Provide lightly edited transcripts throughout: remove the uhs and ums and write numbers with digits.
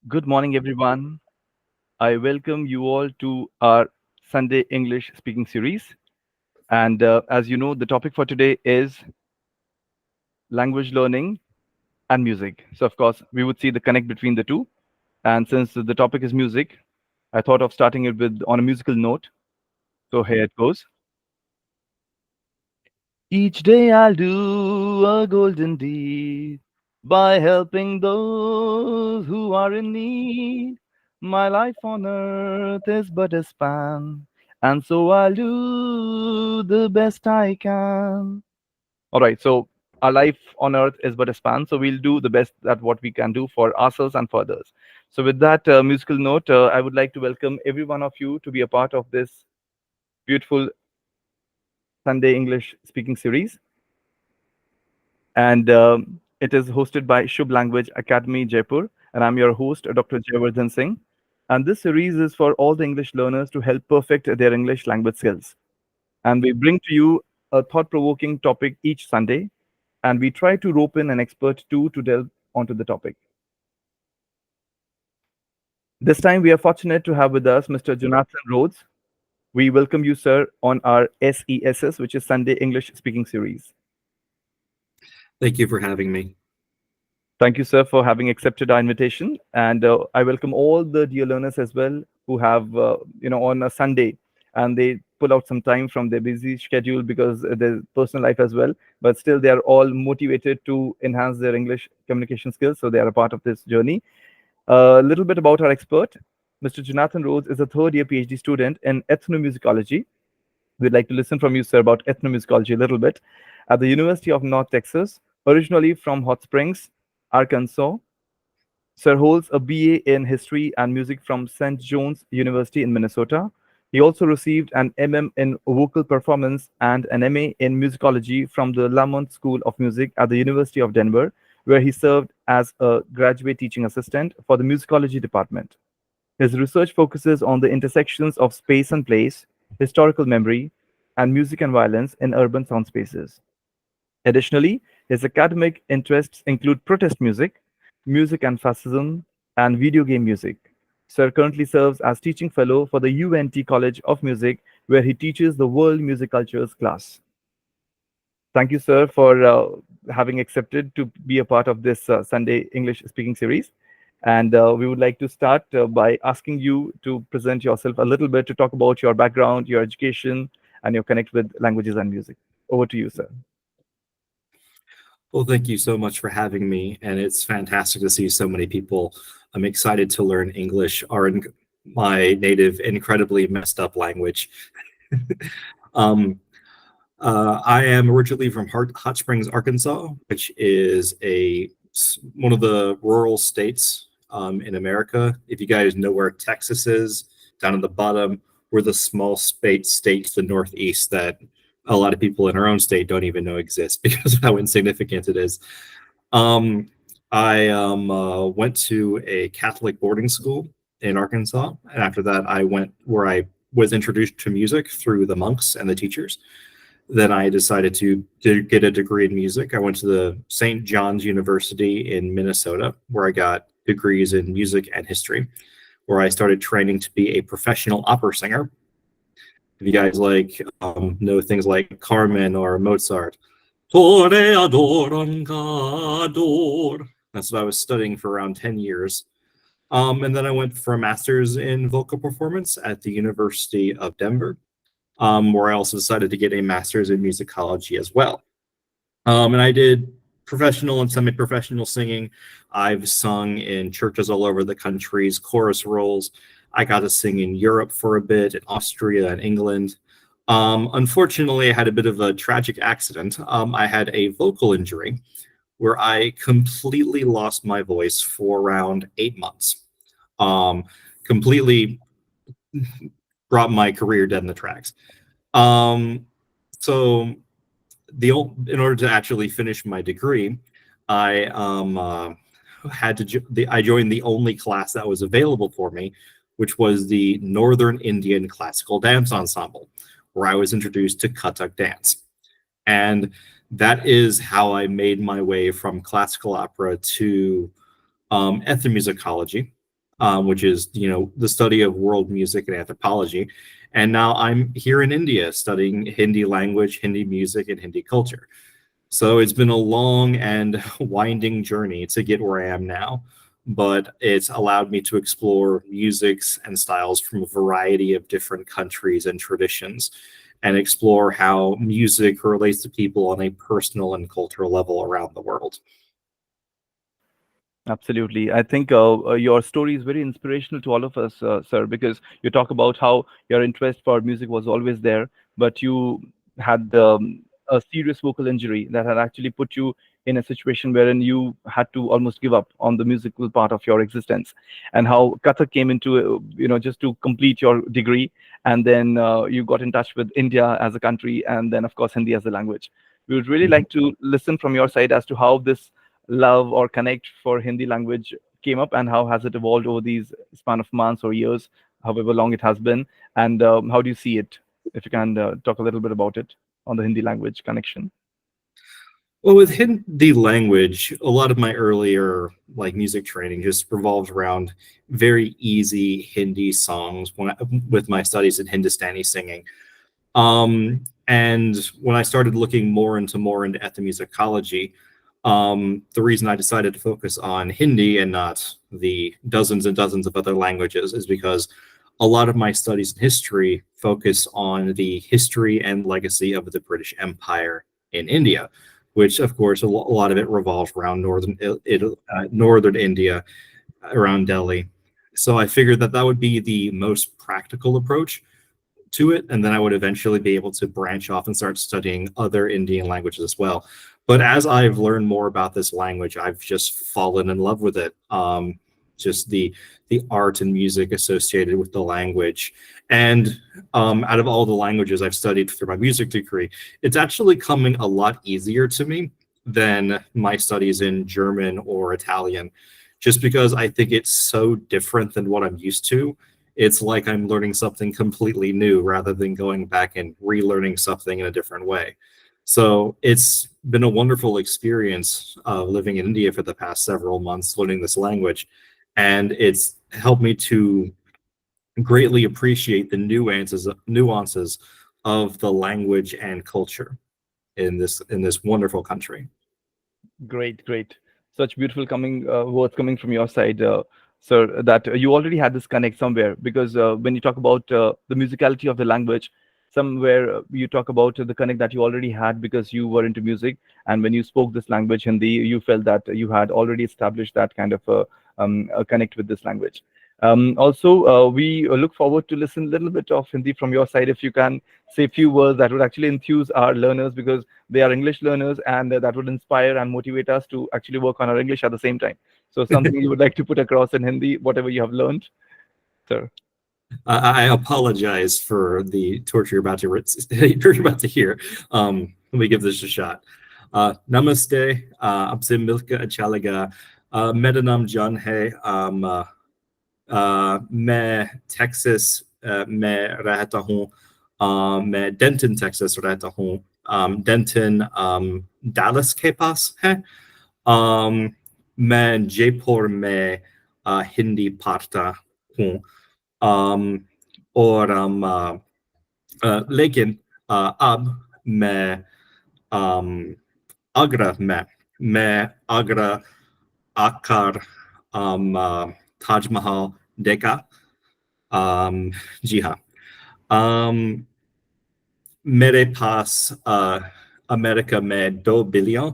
Good morning, everyone. I welcome you all to our Sunday English speaking series. And as you know, the topic for today is language learning and music. So, of course, we would see the connect between the two. And since the topic is music, I thought of starting it with on a musical note. So here it goes. Each day I'll do a golden deed by helping those who are in need. My life on earth is but a span, and so I'll do the best I can. All right, so our life on earth is but a span, so we'll do the best at what we can do for ourselves and for others. So, with that musical note, I would like to welcome every one of you to be a part of this beautiful Sunday English speaking series. And it is hosted by Shubh Language Academy Jaipur, and I'm your host, Dr. Jaivardhan Singh. And this series is for all the English learners to help perfect their English language skills. And we bring to you a thought-provoking topic each Sunday, and we try to rope in an expert too to delve onto the topic. This time, we are fortunate to have with us Mr. Johnathan Rhodes. We welcome you, sir, on our SESS, which is Sunday English Speaking Series. Thank you for having me. Thank you, sir, for having accepted our invitation. And I welcome all the dear learners as well who have, on a Sunday and they pull out some time from their busy schedule because their personal life as well. But still, they are all motivated to enhance their English communication skills. So they are a part of this journey. A little bit about our expert. Mr. Johnathan Rhodes is a third year PhD student in ethnomusicology. We'd like to listen from you, sir, about ethnomusicology a little bit. At the University of North Texas, originally from Hot Springs, Arkansas, Sir holds a BA in History and Music from St. John's University in Minnesota. He also received an MM in Vocal Performance and an MA in Musicology from the Lamont School of Music at the University of Denver, where he served as a graduate teaching assistant for the Musicology department. His research focuses on the intersections of space and place, historical memory, and music and violence in urban sound spaces. Additionally, his academic interests include protest music, music and fascism, and video game music. Sir currently serves as teaching fellow for the UNT College of Music, where he teaches the World Music Cultures class. Thank you, sir, for having accepted to be a part of this Sunday English speaking series. And we would like to start by asking you to present yourself a little bit to talk about your background, your education, and your connect with languages and music. Over to you, sir. Well, thank you so much for having me, and it's fantastic to see so many people. I'm excited to learn English, my native, incredibly messed up language. um, I am originally from Hot Springs, Arkansas, which is one of the rural states in America. If you guys know where Texas is, down at the bottom, we're the small state to the northeast that a lot of people in our own state don't even know exists because of how insignificant it is. I went to a Catholic boarding school in Arkansas, and after that, I went where I was introduced to music through the monks and the teachers. Then I decided to get a degree in music. I went to the St. John's University in Minnesota, where I got degrees in music and history, where I started training to be a professional opera singer. If you guys know things like Carmen or Mozart, that's what I was studying for around 10 years. And then I went for a master's in vocal performance at the University of Denver, where I also decided to get a master's in musicology as well. And I did professional and semi-professional singing. I've sung in churches all over the country's chorus roles. I got to sing in Europe for a bit, in Austria and England. Unfortunately, I had a bit of a tragic accident. I had a vocal injury where I completely lost my voice for around 8 months. Completely brought my career dead in the tracks. So in order to actually finish my degree, I I joined the only class that was available for me, which was the Northern Indian Classical Dance Ensemble, where I was introduced to Kathak dance. And that is how I made my way from classical opera to ethnomusicology. which is, the study of world music and anthropology. And now I'm here in India studying Hindi language, Hindi music, and Hindi culture. So it's been a long and winding journey to get where I am now, but it's allowed me to explore musics and styles from a variety of different countries and traditions, and explore how music relates to people on a personal and cultural level around the world. Absolutely. I think your story is very inspirational to all of us, sir, because you talk about how your interest for music was always there, but you had a serious vocal injury that had actually put you in a situation wherein you had to almost give up on the musical part of your existence, and how Kathak came into, just to complete your degree, and then you got in touch with India as a country, and then, of course, Hindi as a language. We would really like to listen from your side as to how this love or connect for Hindi language came up, and how has it evolved over these span of months or years, however long it has been, and how do you see it? If you can talk a little bit about it on the Hindi language connection. Well, with Hindi language, a lot of my earlier music training just revolved around very easy Hindi songs with my studies in Hindustani singing. And when I started looking more into ethnomusicology, the reason I decided to focus on Hindi and not the dozens and dozens of other languages is because a lot of my studies in history focus on the history and legacy of the British Empire in India, which, of course, a lot of it revolves around northern India, around Delhi. So I figured that would be the most practical approach to it, and then I would eventually be able to branch off and start studying other Indian languages as well. But as I've learned more about this language, I've just fallen in love with it. Just the art and music associated with the language. And out of all the languages I've studied through my music degree, it's actually coming a lot easier to me than my studies in German or Italian, just because I think it's so different than what I'm used to. It's like I'm learning something completely new rather than going back and relearning something in a different way. So it's been a wonderful experience living in India for the past several months, learning this language. And it's helped me to greatly appreciate the nuances of the language and culture in this wonderful country. Great, great. Such beautiful words coming from your side, sir, that you already had this connect somewhere. Because when you talk about the musicality of the language, somewhere you talk about the connect that you already had because you were into music. And when you spoke this language, Hindi, you felt that you had already established that kind of a connect with this language. Also, we look forward to listen a little bit of Hindi from your side. If you can say a few words that would actually enthuse our learners, because they are English learners, and that would inspire and motivate us to actually work on our English at the same time. So something you would like to put across in Hindi, whatever you have learned, sir. I apologize for the torture you're about to hear. Let me give this a shot. Namaste. Aapse milkar acha laga. Mera naam John hai. मैं Texas में रहता हूँ. मैं Danton Texas रहता हूँ. Danton Dallas के पास है. मैं जयपुर में हिंदी पढ़ता हूँ. और लेकिन अब मैं आगरा आकर ताजमहल देखा. जी हाँ. मेरे पास अमेरिका में 2 बिलियन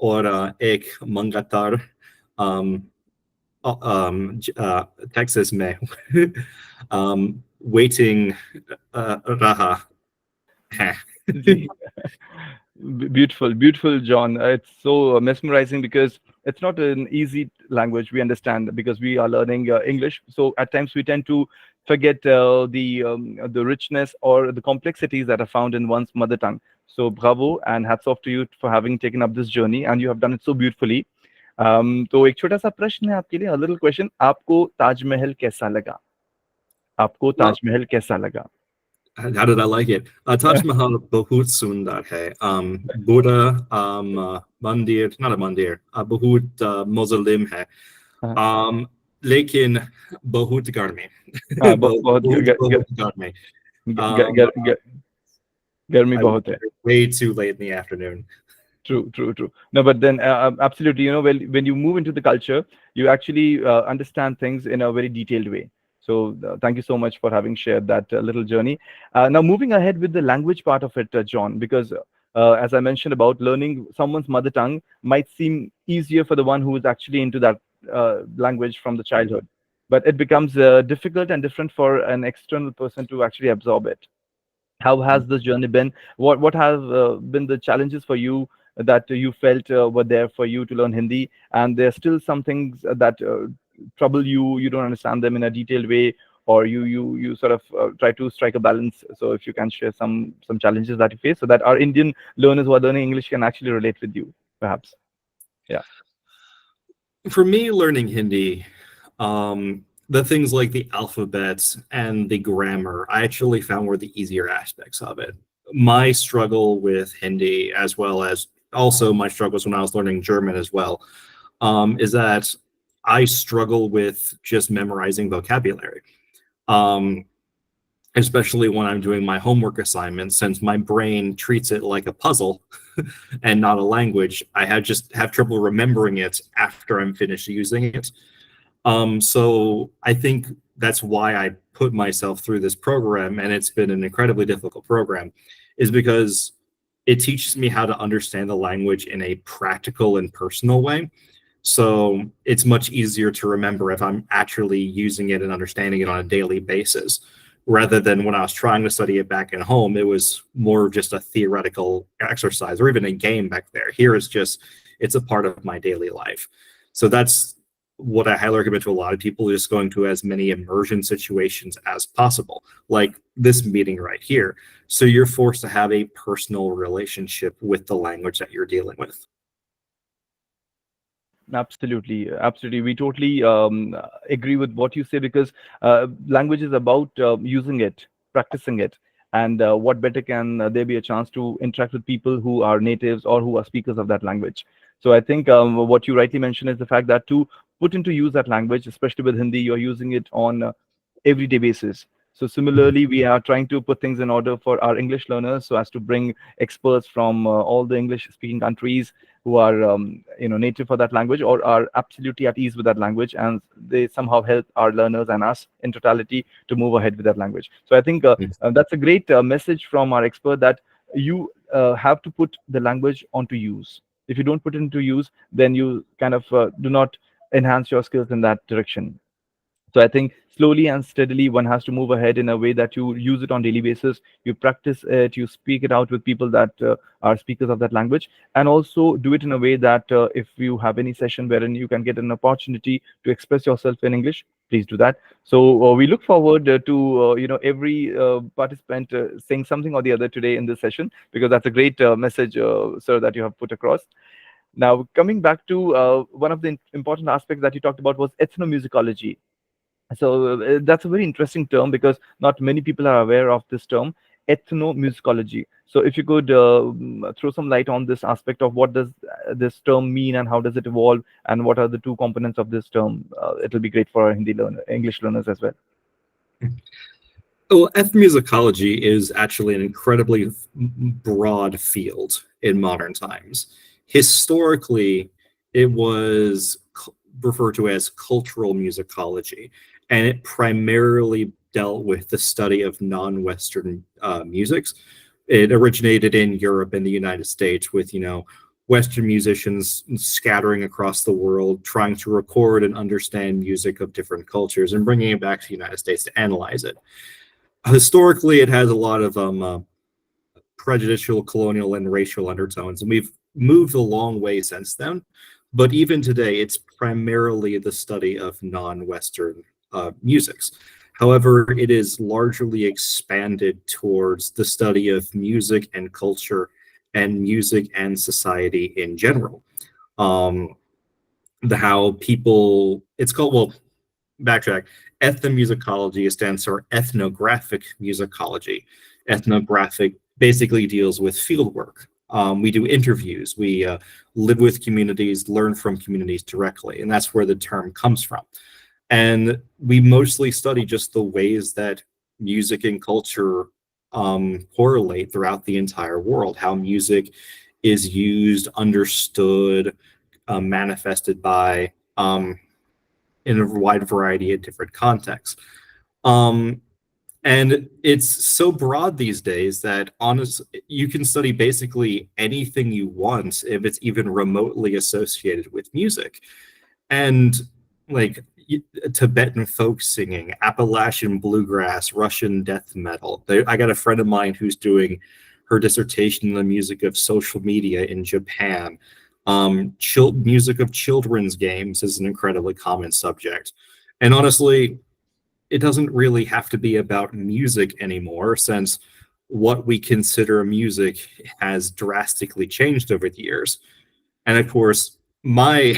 और एक मंगलवार Texas में waiting रहा है. Beautiful, beautiful, John. It's so mesmerizing because it's not an easy language. We understand because we are learning English. So at times we tend to forget the richness or the complexities that are found in one's mother tongue. So bravo and hats off to you for having taken up this journey, and you have done it so beautifully. तो एक छोटा सा प्रश्न है आपके लिए, a little question. आपको ताजमहल कैसा लगा? आपको Well, ताजमहल कैसा लगा? how did I like it? Taj Mahal बहुत सुंदर है. Buddha मंदिर, not a मंदिर, बहुत मौजूद है. हाँ um, लेकिन बहुत गर्मी हाँ, बहुत बहुत बहुत गर्मी. Um, गर्मी I was बहुत है. there way too late in the afternoon. True, true, true. No, but then absolutely, when you move into the culture, you actually understand things in a very detailed way. So thank you so much for having shared that little journey. Now, moving ahead with the language part of it, John, because as I mentioned about learning someone's mother tongue might seem easier for the one who is actually into that language from the childhood, but it becomes difficult and different for an external person to actually absorb it. How has this journey been? What have been the challenges for you that you felt were there for you to learn Hindi? And there's still some things that trouble you. You don't understand them in a detailed way, or you sort of try to strike a balance. So if you can share some challenges that you face, so that our Indian learners who are learning English can actually relate with you, perhaps. Yeah. For me, learning Hindi, the things like the alphabet and the grammar, I actually found were the easier aspects of it. My struggle with Hindi, as well as also my struggles when I was learning German as well, is that I struggle with just memorizing vocabulary. Um, Especially when I'm doing my homework assignments, since my brain treats it like a puzzle and not a language, just have trouble remembering it after I'm finished using it. So I think that's why I put myself through this program, and it's been an incredibly difficult program, is because it teaches me how to understand the language in a practical and personal way. So it's much easier to remember if I'm actually using it and understanding it on a daily basis, rather than when I was trying to study it back at home, it was more just a theoretical exercise or even a game back there. Here it's just, it's a part of my daily life. So that's what I highly recommend to a lot of people, just going to as many immersion situations as possible, like this meeting right here. So you're forced to have a personal relationship with the language that you're dealing with. Absolutely, absolutely. We totally agree with what you say because language is about using it, practicing it, and what better can there be a chance to interact with people who are natives or who are speakers of that language. So I think what you rightly mentioned is the fact that to put into use that language, especially with Hindi, you're using it on everyday basis. So similarly, we are trying to put things in order for our English learners, so as to bring experts from all the English-speaking countries who are, native for that language or are absolutely at ease with that language, and they somehow help our learners and us in totality to move ahead with that language. So I think that's a great message from our expert that you have to put the language onto use. If you don't put it into use, then you kind of do not enhance your skills in that direction. So I think slowly and steadily one has to move ahead in a way that you use it on daily basis, you practice it, you speak it out with people that are speakers of that language, and also do it in a way that if you have any session wherein you can get an opportunity to express yourself in English, please do that. So we look forward to every participant saying something or the other today in this session, because that's a great message, sir, that you have put across. Now, coming back to one of the important aspects that you talked about was ethnomusicology. So that's a very interesting term because not many people are aware of this term, ethnomusicology. So if you could throw some light on this aspect of what does this term mean and how does it evolve and what are the two components of this term, it'll be great for our English learners as well. Well, ethnomusicology is actually an incredibly broad field in modern times. Historically, it was referred to as cultural musicology, and it primarily dealt with the study of non-Western musics. It originated in Europe and the United States with, Western musicians scattering across the world, trying to record and understand music of different cultures and bringing it back to the United States to analyze it. Historically, it has a lot of prejudicial, colonial, and racial undertones, and we've moved a long way since then. But even today, it's primarily the study of non-Western musics. However, it is largely expanded towards the study of music and culture and music and society in general. Um, the how people, it's called, well, backtrack. Ethnomusicology stands for ethnographic musicology. Ethnographic basically deals with field work. We do interviews. We live with communities, learn from communities directly, and that's where the term comes from. And we mostly study just the ways that music and culture correlate throughout the entire world, how music is used, understood, manifested by in a wide variety of different contexts. Um, and it's so broad these days that you can study basically anything you want if it's even remotely associated with music. And like Tibetan folk singing, Appalachian bluegrass, Russian death metal. I got a friend of mine who's doing her dissertation in the music of social media in Japan. Music of children's games is an incredibly common subject. And honestly, it doesn't really have to be about music anymore, since what we consider music has drastically changed over the years. And of course, my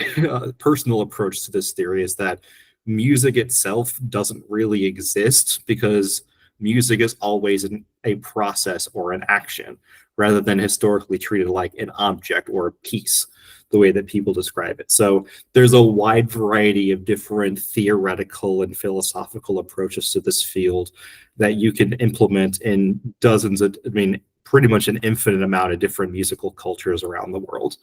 personal approach to this theory is that music itself doesn't really exist, because music is always a process or an action, rather than historically treated like an object or a piece, the way that people describe it. So there's a wide variety of different theoretical and philosophical approaches to this field that you can implement in dozens of, I mean, pretty much an infinite amount of different musical cultures around the world.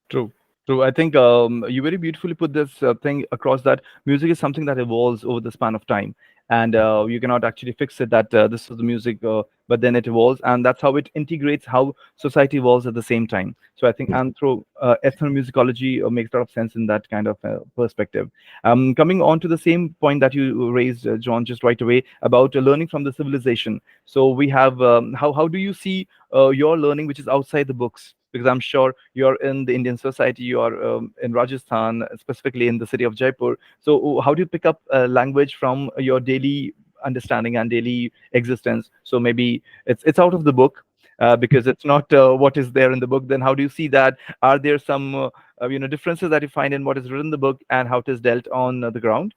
True. True. I think you very beautifully put this thing across, that music is something that evolves over the span of time, and you cannot actually fix it that this is the music, but then it evolves, and that's how it integrates how society evolves at the same time. So I think ethnomusicology makes a lot of sense in that kind of perspective. Coming on to the same point that you raised, John, just right away about learning from the civilization. So we have how do you see your learning which is outside the books? Because I'm sure you're in the Indian society, you are in Rajasthan, specifically in the city of Jaipur. So how do you pick up language from your daily understanding and daily existence? So maybe it's out of the book, because it's not what is there in the book. Then how do you see that? Are there some differences that you find in what is written in the book and how it is dealt on the ground?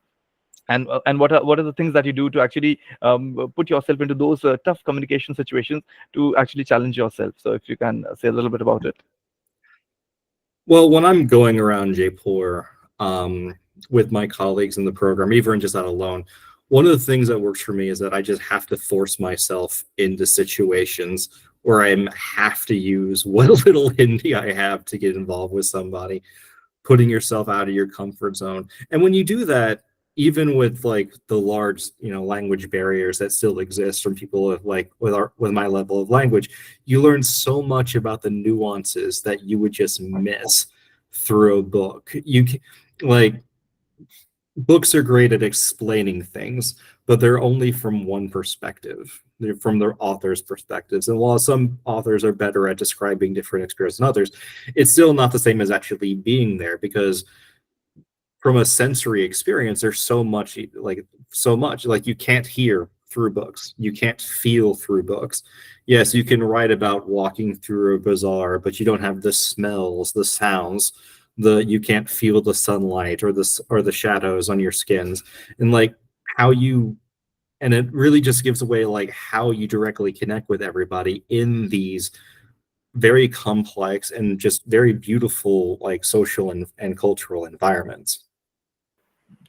And what are the things that you do to actually put yourself into those tough communication situations to actually challenge yourself? So if you can say a little bit about it. Well, when I'm going around Jaipur with my colleagues in the program, even just that alone, one of the things that works for me is that I just have to force myself into situations where I have to use what little Hindi I have to get involved with somebody, putting yourself out of your comfort zone. And when you do that, even with like the large, language barriers that still exist from people with my level of language, you learn so much about the nuances that you would just miss through a book. Like books are great at explaining things, but they're only from one perspective. They're from their author's perspectives. And while some authors are better at describing different experiences than others, it's still not the same as actually being there, because from a sensory experience, there's so much like you can't hear through books. You can't feel through books. Yes, you can write about walking through a bazaar, but you don't have the smells, the sounds, you can't feel the sunlight or the shadows on your skins. And like and it really just gives away like how you directly connect with everybody in these very complex and just very beautiful like social and cultural environments.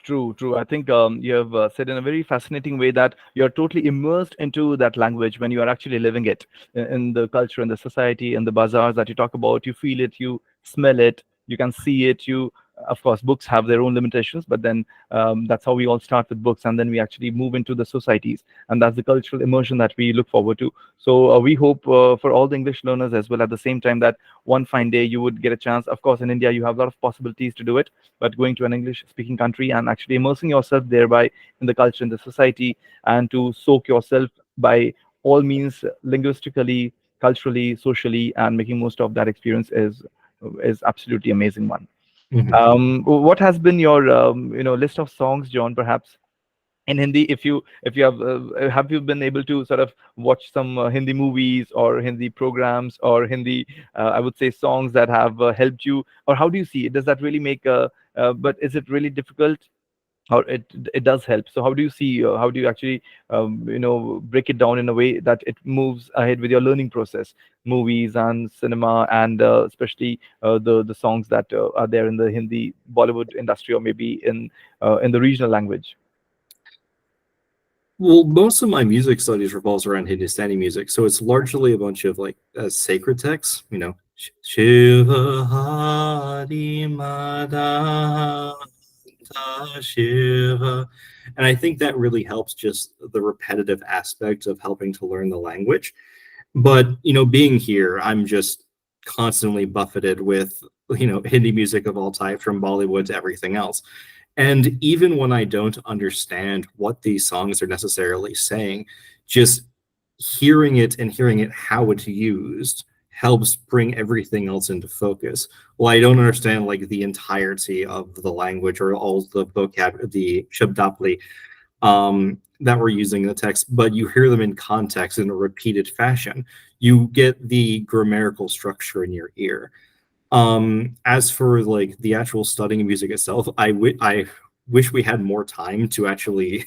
True, true. I think you have said in a very fascinating way that you're totally immersed into that language when you are actually living it in the culture, in the society, in the bazaars that you talk about. You feel it, you smell it, you can see it. Of course, books have their own limitations, but then that's how we all start with books, and then we actually move into the societies, and that's the cultural immersion that we look forward to. So we hope for all the English learners as well at the same time that one fine day you would get a chance. Of course, in India, you have a lot of possibilities to do it, but going to an English speaking country and actually immersing yourself thereby in the culture, in the society, and to soak yourself by all means, linguistically, culturally, socially, and making most of that experience is absolutely amazing one. Mhm. What has been your list of songs, John, perhaps in Hindi? If you have you been able to sort of watch some Hindi movies or Hindi programs or Hindi, I would say, songs that have helped you, or how do you see it? Does that really make but is it really difficult? or it does help. So how do you see, how do you actually break it down in a way that it moves ahead with your learning process, movies and cinema, and especially the songs that are there in the Hindi Bollywood industry, or maybe in the regional language? Well, most of my music studies revolves around Hindustani music, so it's largely a bunch of like sacred texts, Shiva Hari Madhava Shiva. And I think that really helps just the repetitive aspect of helping to learn the language. But, being here, I'm just constantly buffeted with, Hindi music of all types, from Bollywood to everything else. And even when I don't understand what these songs are necessarily saying, just hearing it and hearing it how it's used helps bring everything else into focus. Well, I don't understand like the entirety of the language or all the vocab, the shabdapli that we're using in the text, but you hear them in context in a repeated fashion. You get the grammatical structure in your ear. As for like the actual studying music itself, I wish we had more time to actually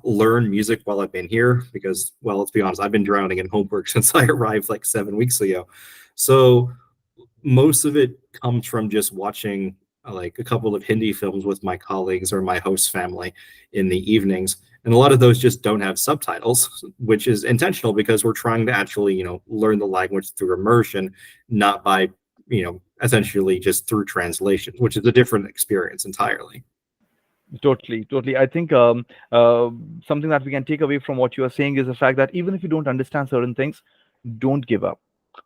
learn music while I've been here because, well, let's be honest, I've been drowning in homework since I arrived like 7 weeks ago. So most of it comes from just watching like a couple of Hindi films with my colleagues or my host family in the evenings. And a lot of those just don't have subtitles, which is intentional because we're trying to actually, learn the language through immersion, not by, essentially just through translation, which is a different experience entirely. Totally, totally. I think something that we can take away from what you are saying is the fact that even if you don't understand certain things, don't give up.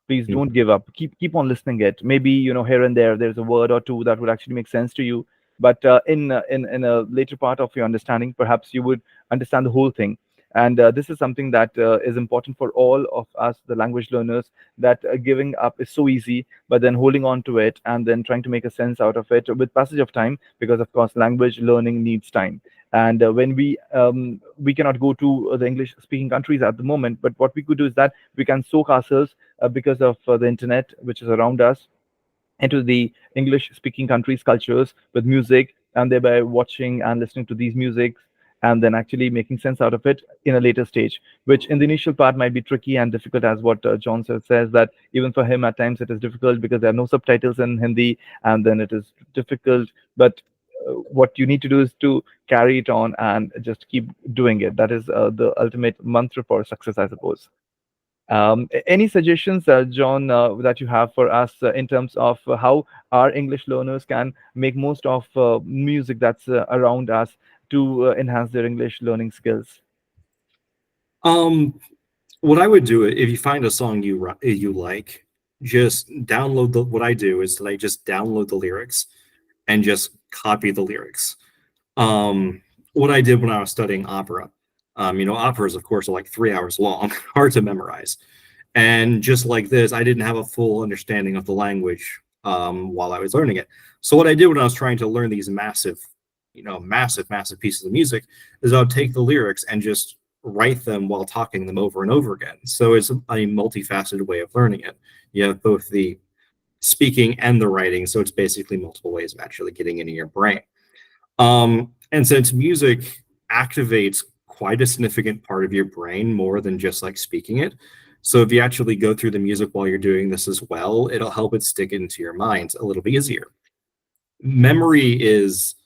Please Mm. don't give up. Keep on listening it. Maybe here and there's a word or two that would actually make sense to you, but in a later part of your understanding, perhaps you would understand the whole thing. And this is something that is important for all of us, the language learners. That giving up is so easy, but then holding on to it and then trying to make a sense out of it with passage of time, because of course language learning needs time. And when we cannot go to the English speaking countries at the moment, but what we could do is that we can soak ourselves because of the internet which is around us into the English speaking countries cultures with music, and thereby watching and listening to these musics, and then actually making sense out of it in a later stage, which in the initial part might be tricky and difficult, as what John says, that even for him at times it is difficult because there are no subtitles in Hindi, and then it is difficult. But what you need to do is to carry it on and just keep doing it. That is the ultimate mantra for success, I suppose. Any suggestions, John, that you have for us in terms of how our English learners can make most of music that's around us to enhance their English learning skills? Um, what I would do if you find a song you like, just download the. What I do is that I just download the lyrics and just copy the lyrics. Um, what I did when I was studying opera, operas, of course, are like 3 hours long, hard to memorize. And just like this, I didn't have a full understanding of the language while I was learning it. So what I did when I was trying to learn these massive, massive pieces of music is I would take the lyrics and just write them while talking them over and over again. So it's a multifaceted way of learning it. You have both the speaking and the writing, so it's basically multiple ways of actually getting into your brain. And since music activates quite a significant part of your brain more than just like speaking it, so if you actually go through the music while you're doing this as well, it'll help it stick into your mind a little bit easier. Memory is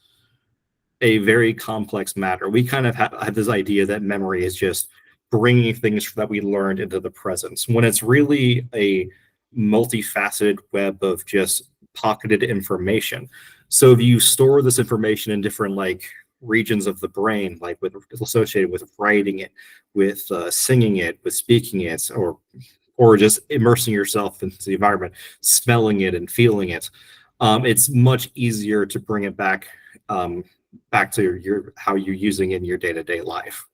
a very complex matter. We kind of have this idea that memory is just bringing things that we learned into the present, when it's really a multifaceted web of just pocketed information. So if you store this information in different like regions of the brain, like with associated with writing it, with singing it, with speaking it, or just immersing yourself into the environment, smelling it and feeling it, it's much easier to bring it back to your how you're using it in your day-to-day life.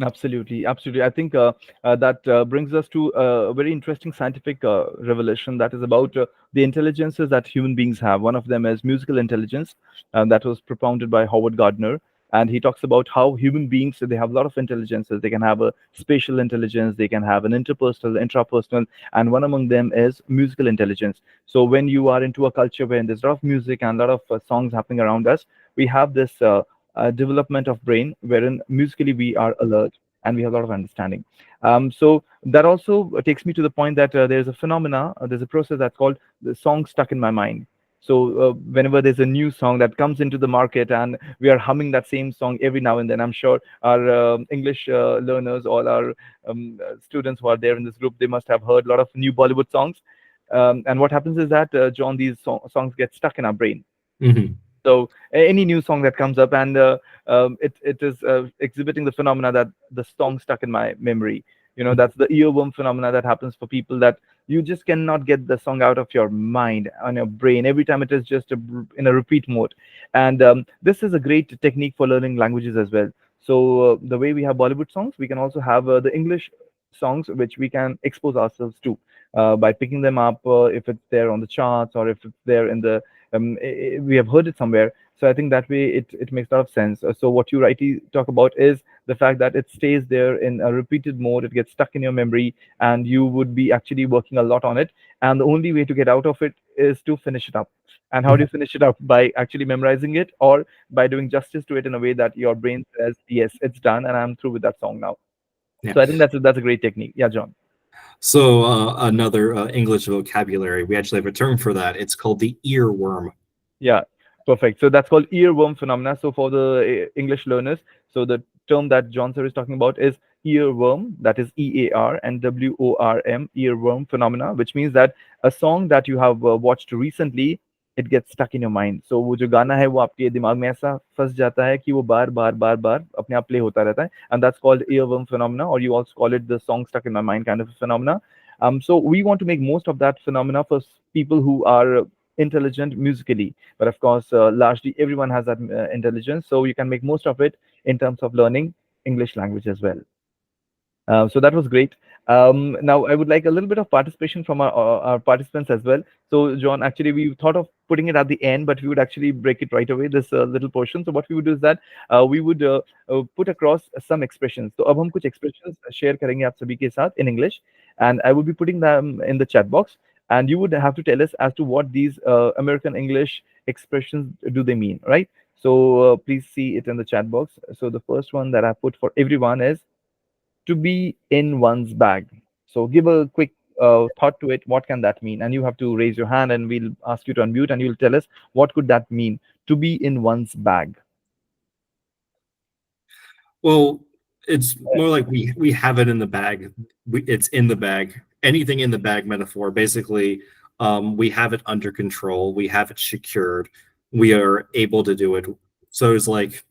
Absolutely, absolutely. I think that brings us to a very interesting scientific revelation that is about the intelligences that human beings have. One of them is musical intelligence, that was propounded by Howard Gardner. And he talks about how human beings, they have a lot of intelligences. They can have a spatial intelligence, they can have an interpersonal, intrapersonal, and one among them is musical intelligence. So when you are into a culture where there's a lot of music and a lot of songs happening around us, we have this development of brain, wherein musically we are alert and we have a lot of understanding. So that also takes me to the point that there's a phenomena, there's a process that's called the song stuck in my mind. So whenever there's a new song that comes into the market and we are humming that same song every now and then, I'm sure our English learners, all our students who are there in this group, they must have heard a lot of new Bollywood songs. And what happens is that, John, these songs get stuck in our brain. Hmm. So any new song that comes up, and it is exhibiting the phenomena that the song stuck in my memory. That's the earworm phenomena that happens for people, that you just cannot get the song out of your mind on your brain every time. It is just in a repeat mode, and this is a great technique for learning languages as well. So the way we have Bollywood songs, we can also have the English songs which we can expose ourselves to by picking them up, if it's there on the charts or if it's there in the we have heard it somewhere. So I think that way it makes a lot of sense. So what you rightly talk about is the fact that it stays there in a repeated mode, it gets stuck in your memory, and you would be actually working a lot on it. And the only way to get out of it is to finish it up. And how do you finish it up? By actually memorizing it, or by doing justice to it in a way that your brain says, yes, it's done, and I'm through with that song now. Yeah. So I think that's a great technique. Yeah, John. So another English vocabulary, we actually have a term for that. It's called the earworm. Yeah, perfect. So that's called earworm phenomena. So for the English learners, so the term that John sir is talking about is earworm, that is EAR and WORM, earworm phenomena, which means that a song that you have watched recently, it gets stuck in your mind. So वो जो गाना है वो आपके दिमाग में ऐसा फंस जाता है कि वो बार बार बार बार अपने आप play होता रहता है, and that's called earworm phenomena, or you also call it the song stuck in my mind kind of a phenomena. So we want to make most of that phenomena for people who are intelligent musically, but of course largely everyone has that intelligence, so you can make most of it in terms of learning English language as well. So that was great. Now I would like a little bit of participation from our participants as well. So John, actually we thought of putting it at the end, but we would actually break it right away, this little portion. So what we would do is that we would put across some expressions. So अब हम कुछ expressions share करेंगे आप सभी के साथ in English, and I will be putting them in the chat box, and you would have to tell us as to what these American English expressions do they mean, right? So please see it in the chat box. So the first one that I put for everyone is to be in one's bag. So give a quick thought to it. What can that mean? And you have to raise your hand, and we'll ask you to unmute, and you'll tell us what could that mean, to be in one's bag. Well, it's more like we have it in the bag. It's in the bag. Anything in the bag metaphor. Basically, we have it under control. We have it secured. We are able to do it. So it's like,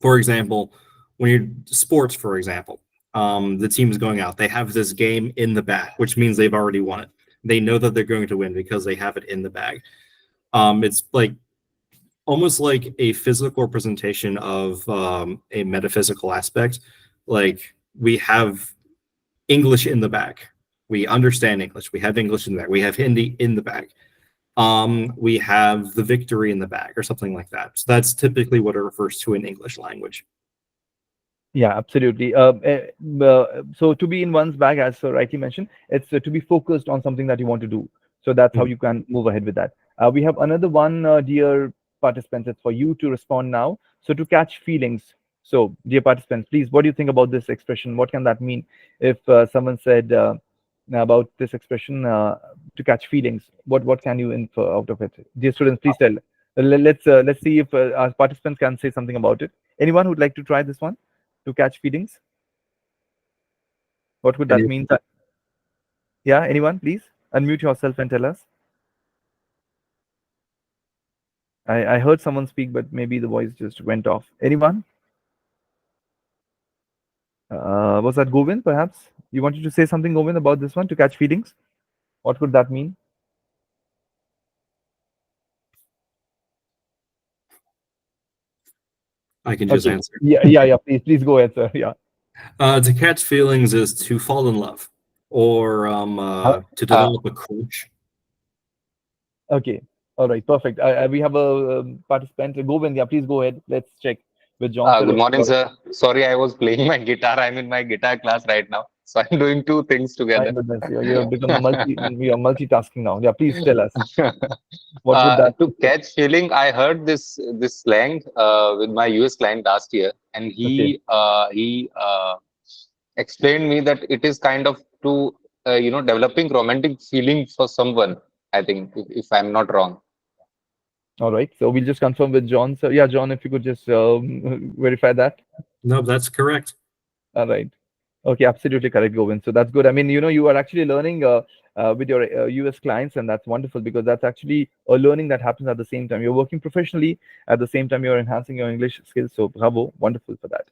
for example, when you're sports, for example, the team is going out. They have this game in the bag, which means they've already won it. They know that they're going to win because they have it in the bag. It's like almost like a physical representation of a metaphysical aspect. Like we have English in the bag. We understand English. We have English in the bag. We have Hindi in the bag. We have the victory in the bag or something like that. So that's typically what it refers to in English language. Yeah, absolutely. So to be in one's bag, as Sir rightly mentioned, it's to be focused on something that you want to do. So that's how Mhm. you can move ahead with that. We have another one, dear participants. It's for you to respond now. So to catch feelings. So, dear participants, please, what do you think about this expression? What can that mean? If someone said about this expression, to catch feelings, what can you infer out of it? Dear students, please tell. Let's see if our participants can say something about it. Anyone who'd like to try this one? To catch feelings? What would that And mean? Yeah, anyone, please unmute yourself and tell us. I heard someone speak, but maybe the voice just went off. Anyone? Was that Govind, perhaps? You wanted to say something, Govind, about this one, to catch feelings? What could that mean? I can just Okay. answer. Yeah. Please go ahead, sir. Yeah. To catch feelings is to fall in love or Uh, to develop a crush. okay. All right. Perfect. We have a participant, Govind. Yeah, please go ahead. Let's check with John, sir. Good morning, sir. Sorry, I was playing my guitar. I'm in my guitar class right now. So I'm doing two things My together. goodness, you have become you are multitasking now. Yeah, please tell us what would that To catch feeling, I heard this slang with my US client last year, and okay. he explained me that it is kind of to developing romantic feeling for someone. I think if I'm not wrong. All right. So we'll just confirm with John. So yeah, John, if you could just verify that. No, that's correct. All right. Okay, absolutely correct, Govind. So that's good. I mean, you are actually learning with your US clients, and that's wonderful because that's actually a learning that happens at the same time. You're working professionally at the same time you're enhancing your English skills. So bravo, wonderful for that.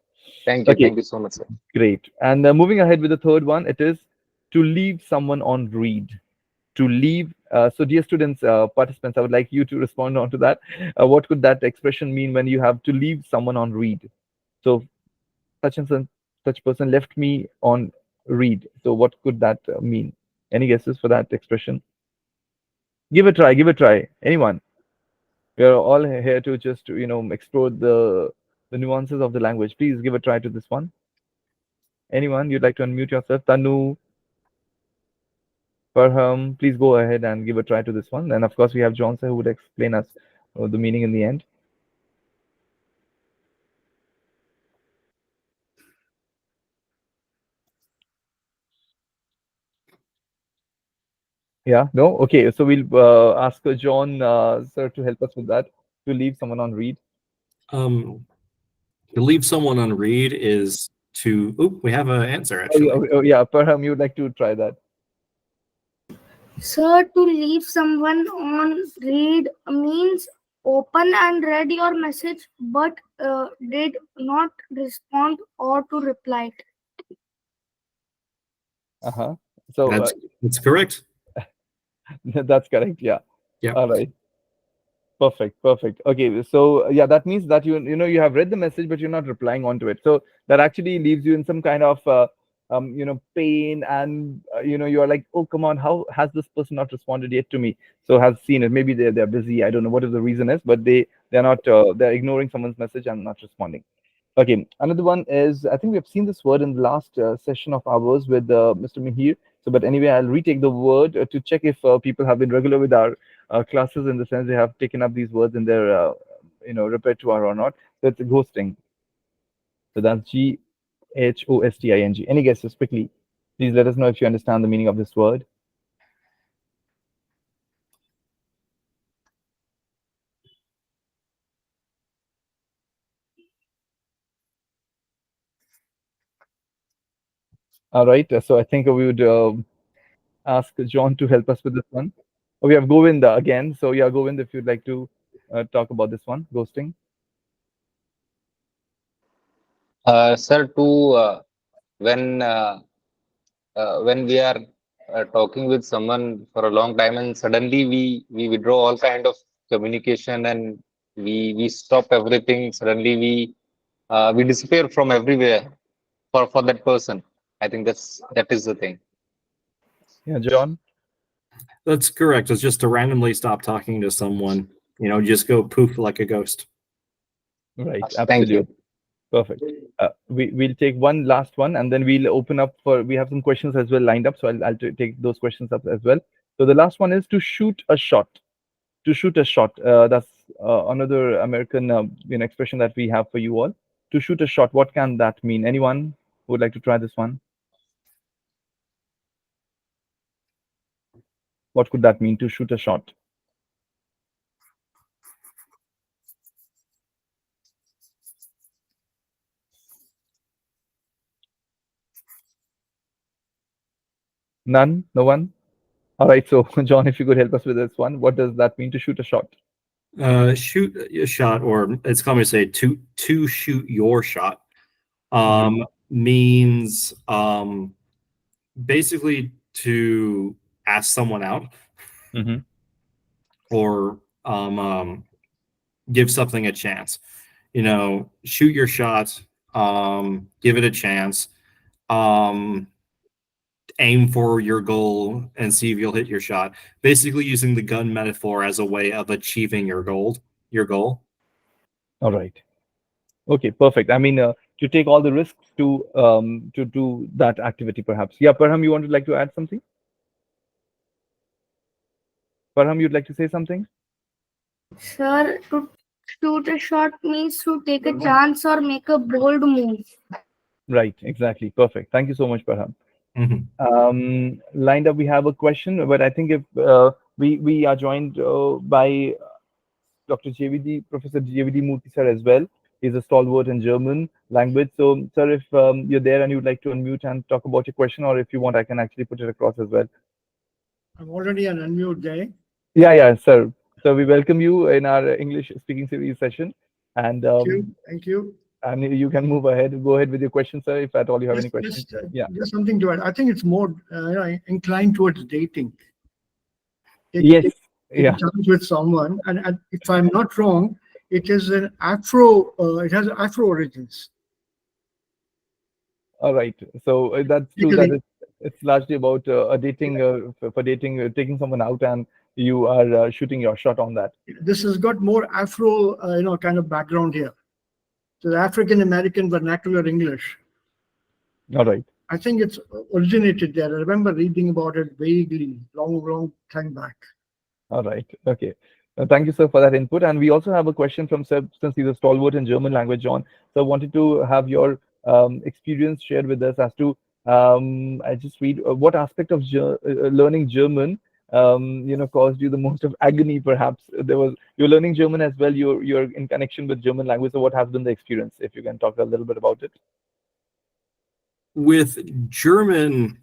Okay, Thank you so much, sir. great. And moving ahead with the third one, it is to leave someone on read. To leave. So, dear students, participants, I would like you to respond on to that. What could that expression mean when you have to leave someone on read? So, such and such person left me on read. So, what could that mean? Any guesses for that expression? Give a try. Give a try. Anyone? We are all here to just explore the nuances of the language. Please give a try to this one. Anyone? You'd like to unmute yourself? Tanu, Farham, please go ahead and give a try to this one. And of course, we have Johnson who would explain us the meaning in the end. Yeah, no? Okay, so we'll ask John, sir, to help us with that, to leave someone on read. Um, to leave someone on read is to. Oh, we have an answer Oh, yeah, actually. yeah, Farham, you would like to try that. Sir, to leave someone on read means open and read your message but did not respond or to reply. Uh-huh. So That's correct. that's correct. Yeah. Yep. All right. Perfect, perfect. Okay, so yeah, that means that you have read the message, but you're not replying onto it. So that actually leaves you in some kind of pain, and you are like, oh, come on, how has this person not responded yet to me? So has seen it. Maybe they're busy. I don't know what is the reason is, but they're not they're ignoring someone's message and not responding. Okay, another one is I think we have seen this word in the last session of ours with Mr. Mihir. So, but anyway, I'll retake the word to check if people have been regular with our classes in the sense they have taken up these words in their repertoire or not. So it's ghosting. So that's Ghosting. Any guesses quickly? Please let us know if you understand the meaning of this word. All right. So I think we would ask John to help us with this one. Oh, we have Govinda again. So yeah, Govinda, if you'd like to talk about this one, ghosting. Sir, to when uh, when we are talking with someone for a long time and suddenly we withdraw all kind of communication and we stop everything. Suddenly we disappear from everywhere for that person. I think that is the thing. Yeah, John. That's correct. It's just to randomly stop talking to someone. Just go poof like a ghost. Right. Thank you. Absolutely. Perfect. We'll take one last one, and then we'll open up for. We have some questions as well lined up, so I'll take those questions up as well. So the last one is to shoot a shot. To shoot a shot. That's another American expression that we have for you all. To shoot a shot. What can that mean? Anyone who would like to try this one? What could that mean? To shoot a shot. None. No one. All right. So John, if you could help us with this one, what does that mean? To shoot a shot. Shoot a shot, or it's common to say to shoot your shot. Mm-hmm. Means basically to ask someone out Mm-hmm. or give something a chance. Shoot your shot, give it a chance, um, aim for your goal and see if you'll hit your shot. Basically, using the gun metaphor as a way of achieving your goal. Your goal. All right. Okay, perfect. I mean, to take all the risks to do that activity, perhaps. Yeah, Parham, you want to like to add something? Parham, you'd like to say something? Sir, to shoot a shot means to take a chance or make a bold move. Right, exactly. Perfect. Thank you so much, Parham. Mhm. Lined up, we have a question, but I think if we are joined by Dr. JVD, Professor JVD Murthy sir as well. He's a stalwart in German language. So, sir, if you're there and you'd like to unmute and talk about your question, or if you want, I can actually put it across as well. I'm already an unmute guy. Yeah, yeah, sir. So we welcome you in our English speaking series session, and Thank you. Thank you. you can move ahead. Go ahead with your question, sir, if at all you have any Just, questions. just, Yeah. just something to add. I think it's more inclined towards dating. Yes. Taking Yeah. chance with someone, and if I'm not wrong, it is an Afro. It has Afro origins. All right. So that's true. That Basically, it's largely about a dating for dating, taking someone out, and you are shooting your shot on that. this has got more Afro, kind of background here. So the African American vernacular English. All right. I think it's originated there. I remember reading about it vaguely, long time back. All right. Okay. Thank you, sir, for that input. And we also have a question from Seb, since he's a stalwart in German language, John. So I wanted to have your experience shared with us as to, I just read, what aspect of learning German, caused you the most of agony, perhaps? There was, you're learning German as well. You're in connection with German language. So what has been the experience? If you can talk a little bit about it. With German,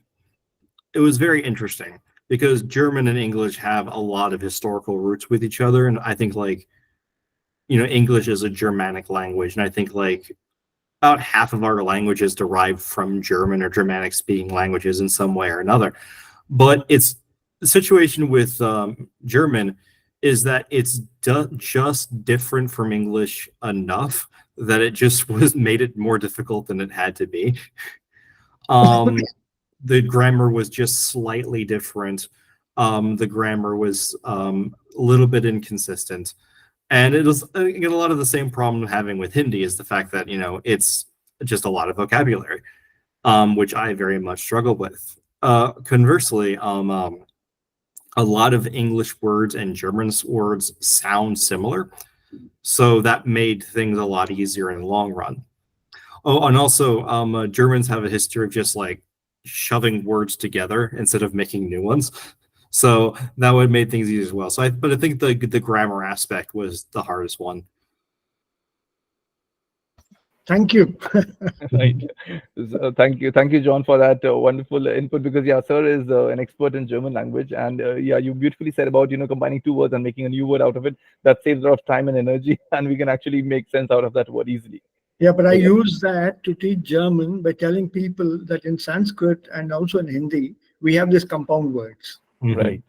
it was very interesting because German and English have a lot of historical roots with each other. And I think, like, English is a Germanic language. And I think, like, about half of our language is derived from German or Germanic speaking languages in some way or another. But it's the situation with German is that it's just different from English enough that it just was made it more difficult than it had to be. The grammar was just slightly different. The grammar was a little bit inconsistent. And it was, again, a lot of the same problem I'm having with Hindi is the fact that, it's just a lot of vocabulary, which I very much struggle with. Conversely, a lot of English words and German words sound similar. So that made things a lot easier in the long run. Oh, and also, Germans have a history of just like shoving words together instead of making new ones. So that would make things easy as well. But I think the grammar aspect was the hardest one. Thank you. Right. Thank you, John, for that wonderful input. Because yeah, sir is an expert in German language, and yeah, you beautifully said about combining two words and making a new word out of it. That saves a lot of time and energy, and we can actually make sense out of that word easily. Yeah, but I Yeah. use that to teach German by telling people that in Sanskrit and also in Hindi, we have these compound words, Right.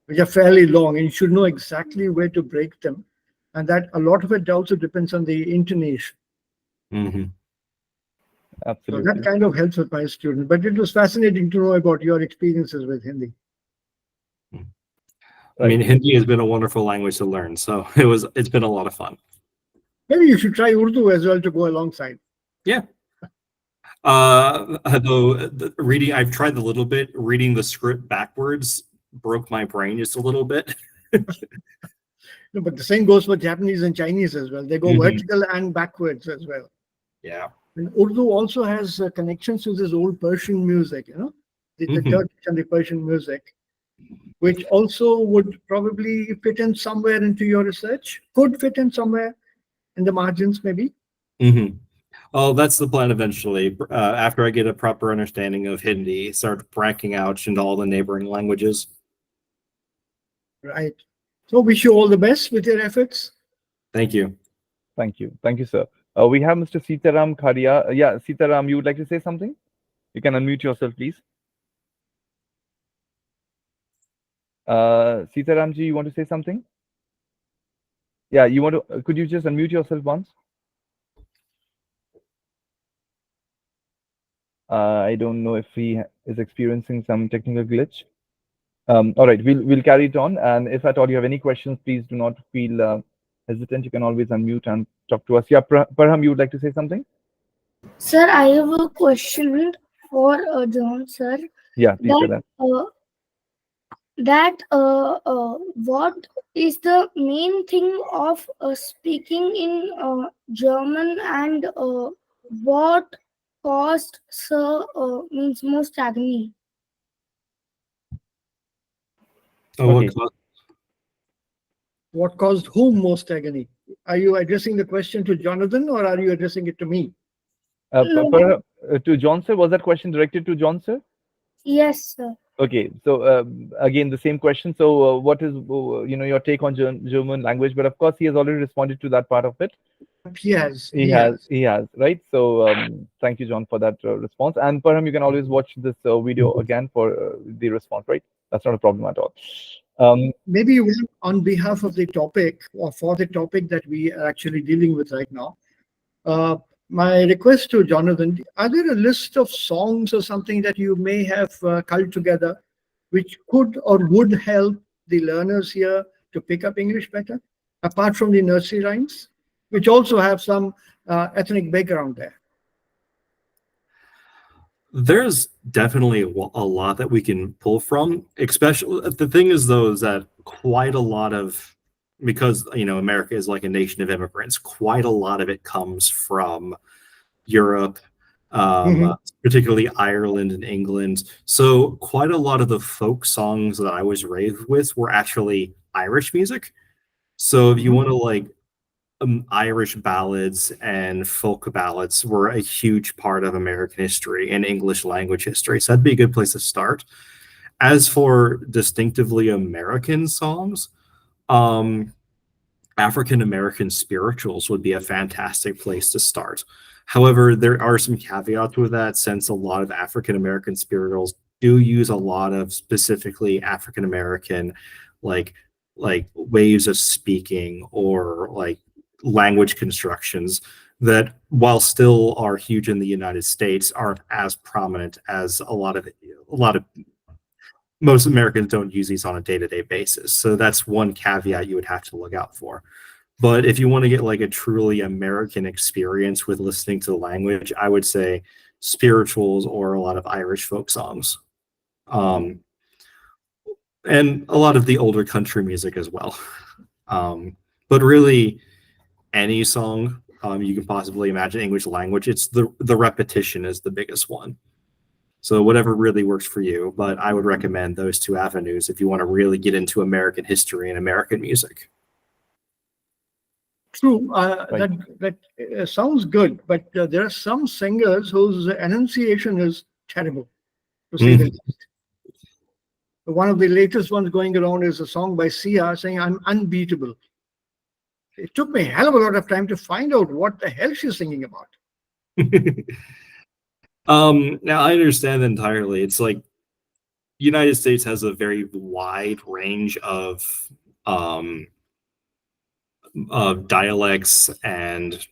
which are fairly long, and you should know exactly where to break them. And that a lot of it also depends on the intonation. Mm-hmm. So Absolutely. that kind of helps with my students. But it was fascinating to know about your experiences with Hindi. I mean, Hindi has been a wonderful language to learn, so it's been a lot of fun. Maybe you should try Urdu as well to go alongside. Yeah. Though reading, I've tried a little bit. Reading the script backwards broke my brain just a little bit. No, but the same goes for Japanese and Chinese as well. They go vertical and backwards as well. Yeah. And Urdu also has connections to this old Persian music, the Turkish and the Persian music, which also would probably fit in somewhere into your research, could fit in somewhere in the margins, maybe. Oh, that's the plan eventually. After I get a proper understanding of Hindi, start branching out into all the neighboring languages. Right. So wish you all the best with your efforts. Thank you. Thank you. Thank you, sir. We have Mr. Sitaram Kharia. Yeah, Sitaram, you would like to say something? You can unmute yourself, please. Sitaram ji, you want to say something? Yeah, you want to? Could you just unmute yourself once? I don't know if he is experiencing some technical glitch. All right, we'll carry it on. And if at all you have any questions, please do not feel hesitant. You can always unmute and talk to us. Yeah, Parham, you would like to say something? Sir, I have a question for John, sir. Yeah, please say That that. what is the main thing of speaking in German, and what caused sir means most agony? Oh, Okay. What caused whom most agony? Are you addressing the question to Jonathan or are you addressing it to me? No. To John, sir, was that question directed to John, sir? Yes, sir. Okay, so again, the same question. So, what is your take on German language? But of course, he has already responded to that part of it. He has. He has, right? So, thank you, John, for that response. And Parham, you can always watch this video again for the response, right? That's not a problem at all. Maybe on behalf of the topic or for the topic that we are actually dealing with right now, my request to Jonathan, are there a list of songs or something that you may have culled together which could or would help the learners here to pick up English better, apart from the nursery rhymes, which also have some ethnic background there? There's definitely a lot that we can pull from. Especially the thing is, though, is that quite a lot of, because America is like a nation of immigrants, quite a lot of it comes from Europe, particularly Ireland and England. So quite a lot of the folk songs that I was raised with were actually Irish music. So if you want to like Irish ballads and folk ballads were a huge part of American history and English language history. So that'd be a good place to start. As for distinctively American songs, African American spirituals would be a fantastic place to start. However, there are some caveats with that, since a lot of African American spirituals do use a lot of specifically African American like ways of speaking or like language constructions that, while still are huge in the United States, aren't as prominent as a lot of most Americans don't use these on a day-to-day basis. So that's one caveat you would have to look out for. But if you want to get like a truly American experience with listening to the language, I would say spirituals or a lot of Irish folk songs. And a lot of the older country music as well. But really, any song you can possibly imagine English language, it's the repetition is the biggest one. So whatever really works for you, but I would recommend those two avenues if you want to really get into American history and American music. True. Right. That sounds good, but there are some singers whose enunciation is terrible, to say the least. One of the latest ones going around is a song by Sia saying, "I'm unbeatable." It took me a hell of a lot of time to find out what the hell she's singing about. Now I understand entirely. It's like United States has a very wide range of dialects and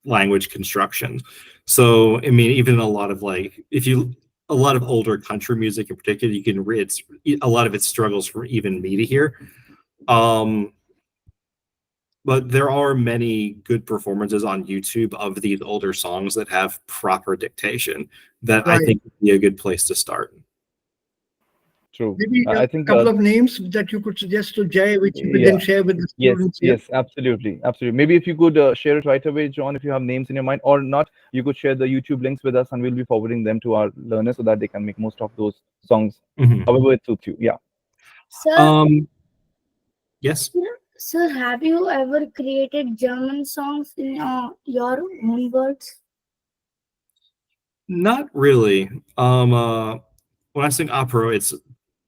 language construction. So I mean, even a lot of a lot of older country music in particular, you can read a lot of it struggles for even me to hear. But there are many good performances on YouTube of these older songs that have proper dictation that I think would be a good place to start. True. Maybe I think a couple of names that you could suggest to Jay, which you could then share with the students. Yes, absolutely. Maybe if you could share it right away, John, if you have names in your mind, or not, you could share the YouTube links with us and we'll be forwarding them to our learners so that they can make most of those songs, however it suits you. Yeah. Sir, Yes. sir, have you ever created German songs in your own words? Not really. When I sing opera, it's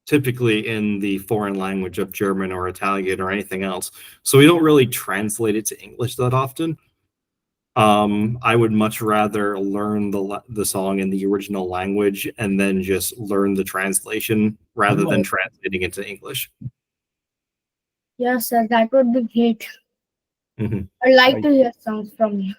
typically in the foreign language of German or Italian or anything else. So we don't really translate it to English that often. I would much rather learn the song in the original language and then just learn the translation rather than translating it to English. Yes, sir, that would be great. I'd like to hear songs from you.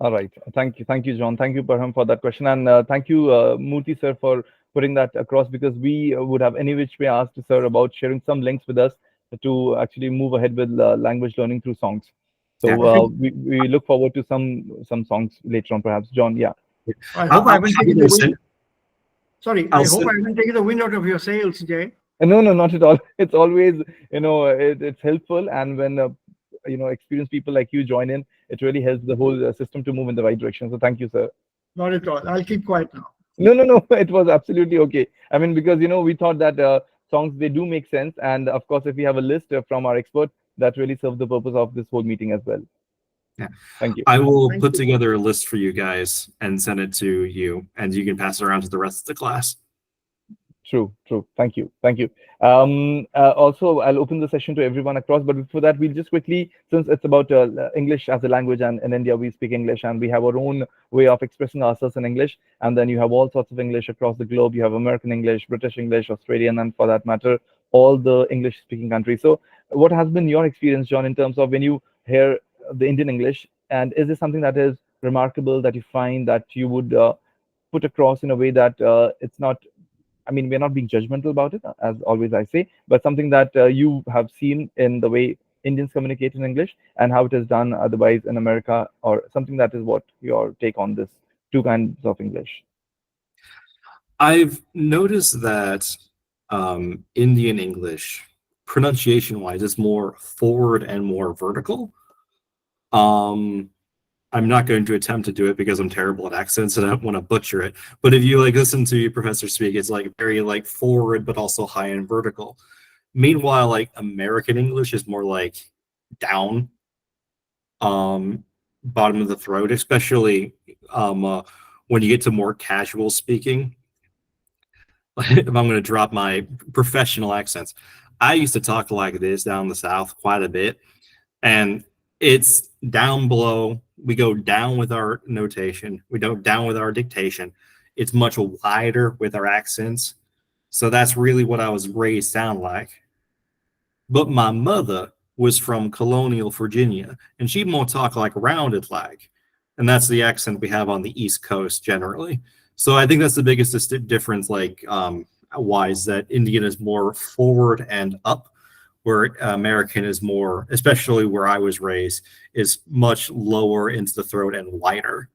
All right. Thank you, John. Thank you, Parham, for that question. And thank you, Murthy, sir, for putting that across, because we would have any which way asked sir about sharing some links with us to actually move ahead with language learning through songs. So Yeah. we look forward to some songs later on, perhaps. John, yeah. I hope I haven't taken the wind. Sorry, I I'll hope I send- haven't taken the wind out of your sails, Jay. No, no, not at all. It's always, it's helpful, and when experienced people like you join in, it really helps the whole system to move in the right direction. So thank you, sir. Not at all. I'll keep quiet now. No, no, no. It was absolutely okay. I mean, because we thought that songs, they do make sense, and of course, if we have a list from our expert, that really serves the purpose of this whole meeting as well. Yeah. Thank you. I will Thank put you. together a list for you guys and send it to you, and you can pass it around to the rest of the class. True, true. Thank you. Thank you. Also, I'll open the session to everyone across, but before that, we'll just quickly, since it's about English as a language, and in India, we speak English, and we have our own way of expressing ourselves in English. And then you have all sorts of English across the globe. You have American English, British English, Australian, and for that matter, all the English speaking countries. So, what has been your experience, John, in terms of when you hear the Indian English? And is this something that is remarkable that you find that you would put across in a way that it's not, I mean, we're not being judgmental about it, as always I say, but something that you have seen in the way Indians communicate in English and how it is done otherwise in America, or something that is what your take on this two kinds of English? I've noticed that Indian English, pronunciation-wise, is more forward and more vertical. I'm not going to attempt to do it because I'm terrible at accents and I don't want to butcher it. But if you listen to your professor speak, it's very forward, but also high and vertical. Meanwhile, American English is more down, bottom of the throat, especially when you get to more casual speaking. If I'm going to drop my professional accents, I used to talk like this down the South quite a bit, and it's down below. We go down with our notation. We go down with our dictation. It's much wider with our accents. So that's really what I was raised sound like. But my mother was from colonial Virginia, and she more talk rounded like. And that's the accent we have on the East Coast generally. So I think that's the biggest difference, wise, that Indian is more forward and up, where American is more, especially where I was raised, is much lower into the throat and wider.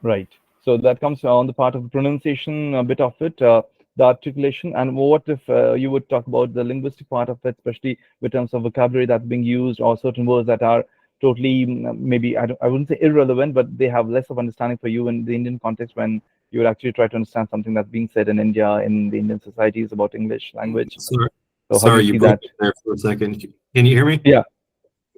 Right. So that comes on the part of the pronunciation, a bit of it, the articulation. And what if you would talk about the linguistic part of it, especially in terms of vocabulary that's being used, or certain words that are totally, maybe, I wouldn't say irrelevant, but they have less of understanding for you in the Indian context when you would actually try to understand something that's being said in India, in the Indian societies about English language. Sorry, So how do you see broke that? there for a second. Can you hear me? Yeah.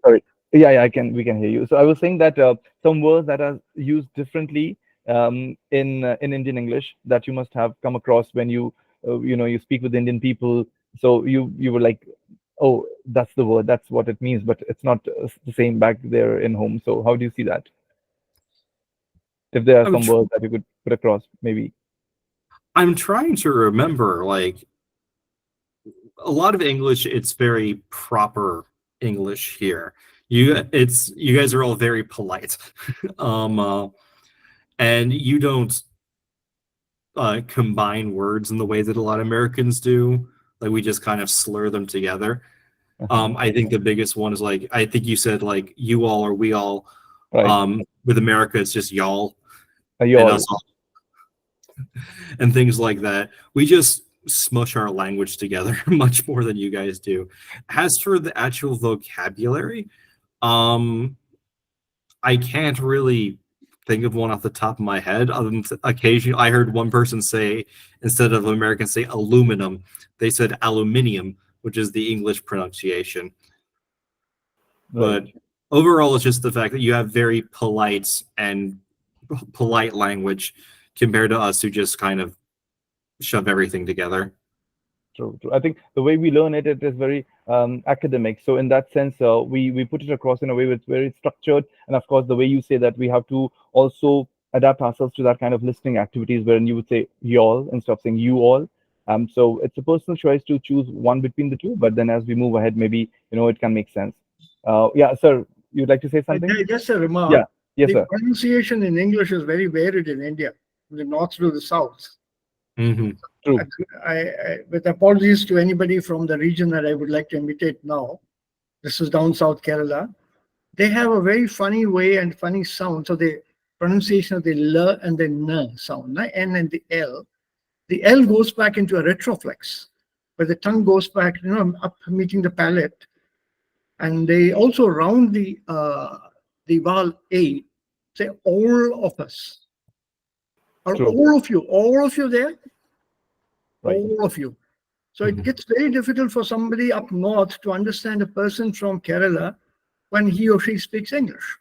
Sorry. Yeah, yeah, we can hear you. So I was saying that some words that are used differently in Indian English that you must have come across when you you speak with Indian people. So you were like, oh, that's the word, that's what it means, but it's not the same back there in home. So how do you see that? If there are some words that you could put across, maybe. I'm trying to remember, a lot of English, it's very proper English here. You guys are all very polite. And you don't combine words in the way that a lot of Americans do. We just kind of slur them together. I think the biggest one is I think you said you all or we all. Right. With America, it's just y'all. Y'all. And us all. And things like that. We just smush our language together much more than you guys do. As for the actual vocabulary, I can't really think of one off the top of my head, other than occasionally I heard one person say, instead of American say aluminum, they said aluminium, which is the English pronunciation. Right. But overall, it's just the fact that you have very polite language compared to us who just kind of shove everything together. True, true. I think the way we learn it, it is very academic. So in that sense, we put it across in a way that's very structured. And of course, the way you say that, we have to also adapt ourselves to that kind of listening activities, wherein you would say y'all instead of saying you all. So it's a personal choice to choose one between the two. But then as we move ahead, maybe it can make sense. Yeah, sir, you'd like to say something? Just a remark. Yeah, yes, the sir. Pronunciation in English is very varied in India, from the north to the south. Mm-hmm. True. With apologies to anybody from the region that I would like to imitate now, this is down South Kerala. they have a very funny way and funny sound. So the pronunciation of the L and the N sound, N and the L. The L goes back into a retroflex, where the tongue goes back, up meeting the palate. And they also round the vowel A, say all of us. Are True. all of you there? Right. All of you. So it gets very difficult for somebody up north to understand a person from Kerala when he or she speaks English.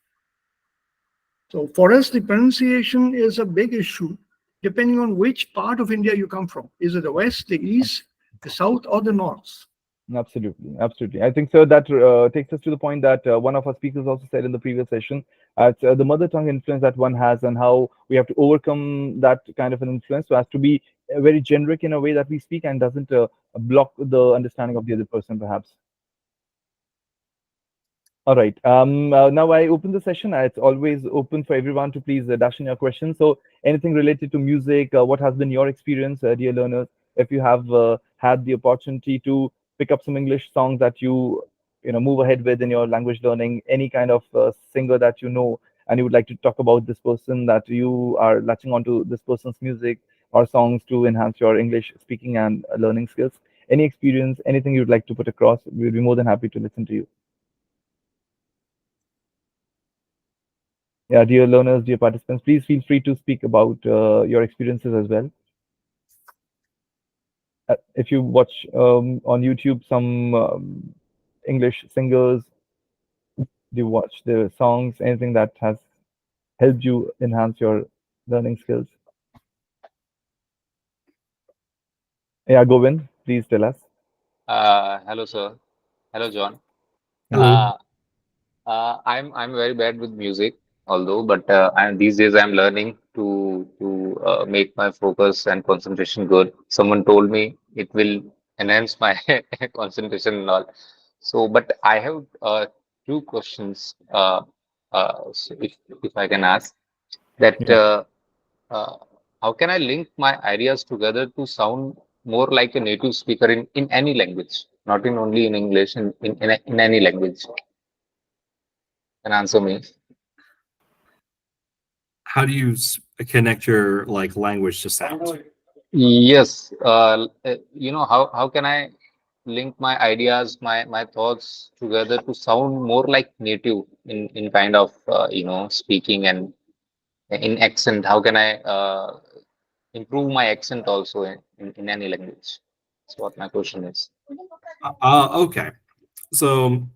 So for us, the pronunciation is a big issue, depending on which part of India you come from. Is it the west, the east, the south, or the north? Absolutely, absolutely. I think, sir, that takes us to the point that one of our speakers also said in the previous session, the mother tongue influence that one has and how we have to overcome that kind of an influence so as to be very generic in a way that we speak and doesn't block the understanding of the other person, perhaps. All right. Now I open the session. It's always open for everyone to please dash in your questions. So anything related to music, what has been your experience, dear learners? If you have had the opportunity to pick up some English songs that you move ahead with in your language learning, any kind of singer that you know, and you would like to talk about this person, that you are latching onto this person's music or songs to enhance your English speaking and learning skills. Any experience, anything you'd like to put across, we'll be more than happy to listen to you. Yeah, dear learners, dear participants, please feel free to speak about your experiences as well. If you watch on YouTube some English singers, do you watch their songs, anything that has helped you enhance your learning skills? Yeah, Govind, please tell us. Hello, sir. Hello, John. Hello. I'm very bad with music, although, but these days I'm learning to make my focus and concentration good. Someone told me it will enhance my concentration and all. So, but I have two questions. So if I can ask that, Yeah. uh, how can I link my ideas together to sound more like a native speaker in any language, not in only in English, in any language? Can answer me. How do you connect your language to sound? Yes, how can I link my ideas, my thoughts together to sound more like native in kind of speaking and in accent? How can I improve my accent also in any language? That's what my question is. Okay. So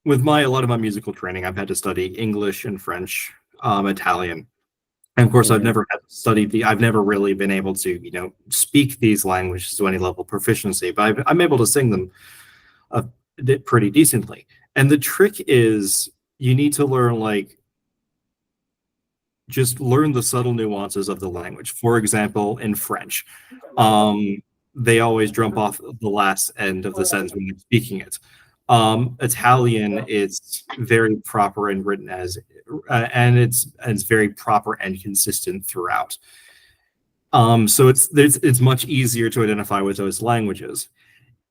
with a lot of my musical training, I've had to study English and French, Italian. And of course, I've never had to study I've never really been able to, speak these languages to any level of proficiency, but I'm able to sing them pretty decently. And the trick is you need to learn, just learn the subtle nuances of the language. For example, in French, they always jump off the last end of the sentence when you're speaking it. Italian, it's very proper and written and it's very proper and consistent throughout. So it's much easier to identify with those languages.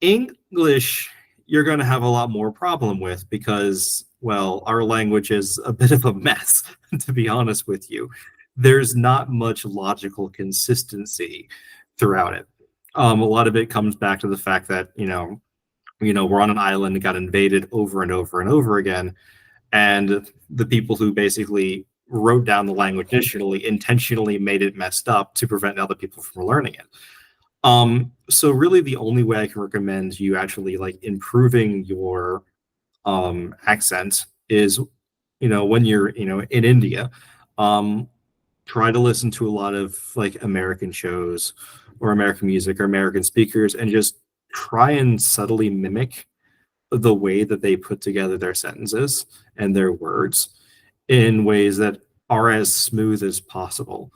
English, you're going to have a lot more problem with because, well, our language is a bit of a mess, to be honest with you. There's not much logical consistency throughout it. A lot of it comes back to the fact that, we're on an island and got invaded over and over and over again. And the people who basically wrote down the language initially intentionally made it messed up to prevent other people from learning it. So really the only way I can recommend you actually improving your accent is, when you're, in India, try to listen to a lot of American shows or American music or American speakers and just try and subtly mimic the way that they put together their sentences and their words in ways that are as smooth as possible.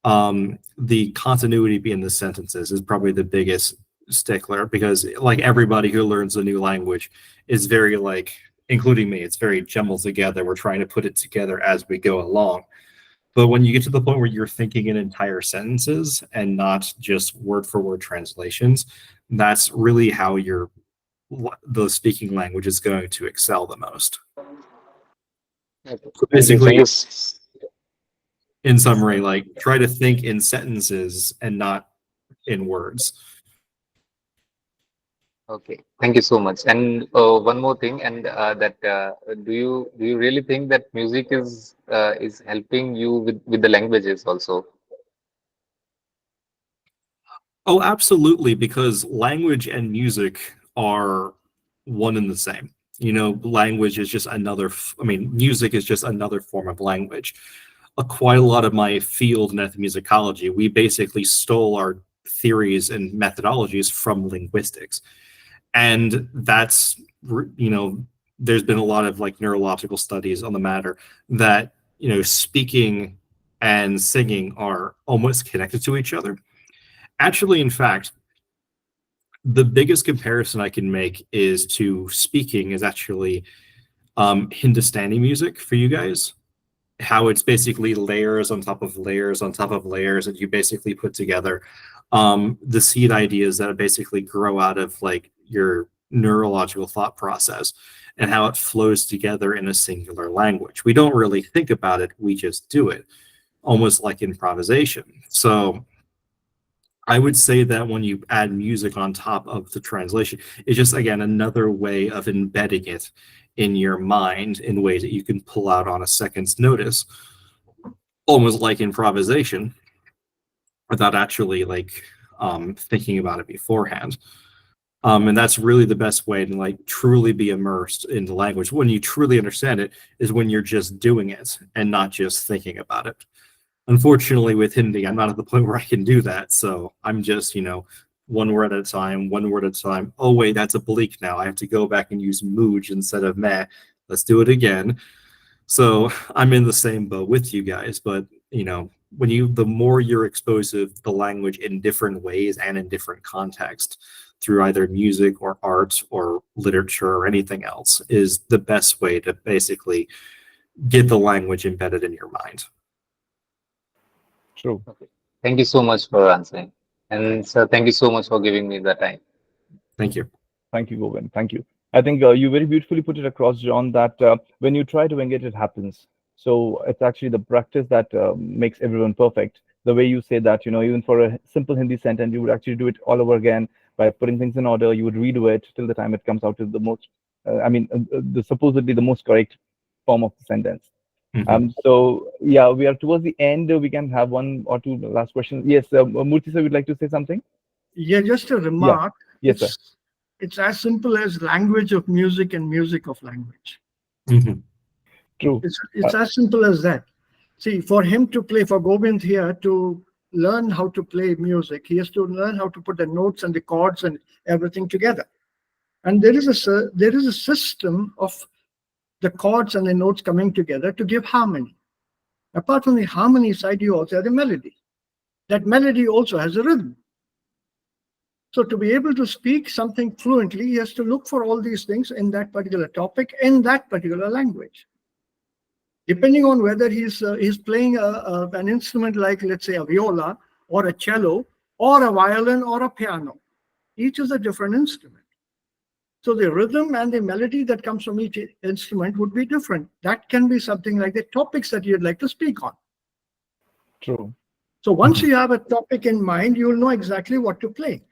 The continuity in the sentences is probably the biggest stickler because everybody who learns a new language is very including me, it's very jumbled together. We're trying to put it together as we go along. But when you get to the point where you're thinking in entire sentences and not just word for word translations, that's really how you're the speaking language is going to excel the most. Okay. So Thank you. basically, in summary, like try to think in sentences and not in words. Okay, thank you so much. And one more thing, and that do you really think that music is helping you with the languages also? Oh, absolutely, because language and music are one and the same. You know, language is just another, I mean, music is just another form of language. Quite a lot of my field in ethnomusicology, we basically stole our theories and methodologies from linguistics. And that's, you know, there's been a lot of like neurological studies on the matter that, you know, speaking and singing are almost connected to each other. Actually, in fact, the biggest comparison I can make is to speaking is actually Hindustani music for you guys. How it's basically layers on top of layers on top of layers that you basically put together. The seed ideas that basically grow out of like your neurological thought process and how it flows together in a singular language. We don't really think about it, we just do it, almost like improvisation. So I would say that when you add music on top of the translation, it's just, again, another way of embedding it in your mind in ways that you can pull out on a second's notice, almost like improvisation, without actually like thinking about it beforehand. And that's really the best way to like truly be immersed in the language. When you truly understand it is when you're just doing it and not just thinking about it. Unfortunately, with Hindi, I'm not at the point where I can do that. So I'm just, you know, one word at a time, one word at a time. Oh, wait, that's oblique now. I have to go back and use mooj instead of meh. Let's do it again. So I'm in the same boat with you guys. But, you know, the more you're exposed to the language in different ways and in different contexts through either music or art or literature or anything else is the best way to basically get the language embedded in your mind. True. Okay. Thank you so much for answering. And sir, thank you so much for giving me the time. Thank you. Thank you, Govind. Thank you. I think you very beautifully put it across, John, that when you try to engage, it happens. So it's actually the practice that makes everyone perfect. The way you say that, you know, even for a simple Hindi sentence, you would actually do it all over again by putting things in order. You would redo it till the time it comes out to the most, the supposedly the most correct form of the sentence. So yeah, we are towards the end. We can have one or two last questions. Yes, Murthy sir, would like to say something? Yeah, just a remark. Yes, sir. It's as simple as language of music and music of language. True. It's as simple as that. See, for him to play, for Govind here to learn how to play music, he has to learn how to put the notes and the chords and everything together. And there is a system of the chords and the notes coming together to give harmony. Apart from the harmony side, you also have the melody. That melody also has a rhythm. So to be able to speak something fluently, he has to look for all these things in that particular topic, in that particular language. Depending on whether he's playing an instrument like, let's say, a viola or a cello or a violin or a piano. Each is a different instrument. So the rhythm and the melody that comes from each instrument would be different. That can be something like the topics that you'd like to speak on. True. So once you have a topic in mind, you'll know exactly what to play.